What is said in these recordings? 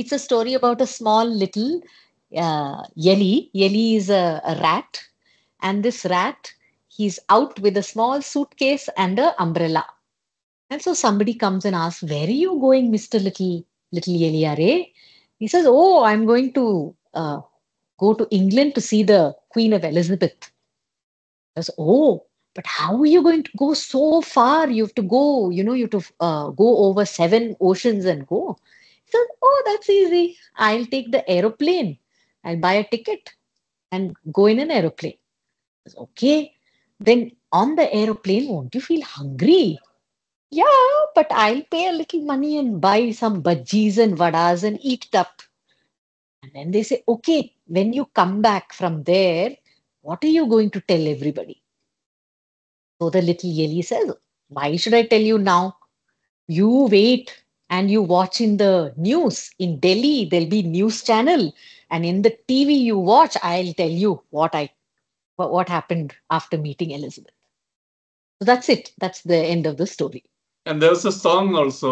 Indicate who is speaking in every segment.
Speaker 1: It's a story about a small little Yeli. Yeli is a rat, and this rat, he's out with a small suitcase and a umbrella. And so somebody comes and asks, "Where are you going, Mister Little Yeli Are?" He says, "Oh, I'm going to go to England to see the Queen of Elizabeth." I said, "Oh, but how are you going to go so far? You have to go, you have to go over 7 oceans and go." He said, "Oh, that's easy. I'll take the aeroplane. I'll buy a ticket and go in an aeroplane." I said, "Okay, then on the aeroplane, won't you feel hungry?" "Yeah, but I'll pay a little money and buy some bhajis and vadas and eat it up." And then they say, "Okay, when you come back from there, what are you going to tell everybody?" So the little Yeli says, "Why should I tell you now? You wait and you watch in the news. In Delhi, there'll be news channel, and in the TV you watch, I'll tell you what happened after meeting Elizabeth." So that's it. That's the end of the story.
Speaker 2: And there's a song also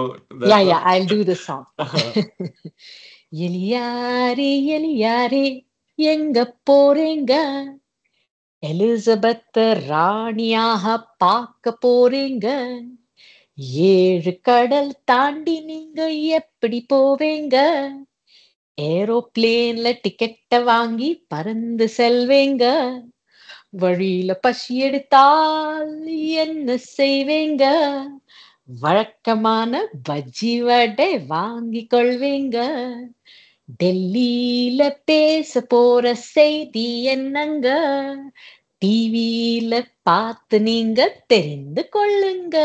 Speaker 1: Yeah,
Speaker 2: that.
Speaker 1: yeah, I'll do the song.
Speaker 2: Uh,
Speaker 1: எலியாரே எலியாரே எங்க போறீங்க, Elizabeth ராணியாக பார்க்க போறீங்க, 7 கடல் தாண்டி நீங்க எப்படி போவீங்க, ஏரோப்ளேன்ல டிக்கெட்ட வாங்கி பறந்து செல்வீங்க, வழியில பசி எடுத்தால் என்ன செய்வீங்க, வழக்கமான பஜ்ஜி வடை வாங்கி கொள்வீங்க, டெல்லியில பேச போற செய்தி என்னங்க, டிவியில பார்த்து நீங்க தெரிந்து கொள்ளுங்க.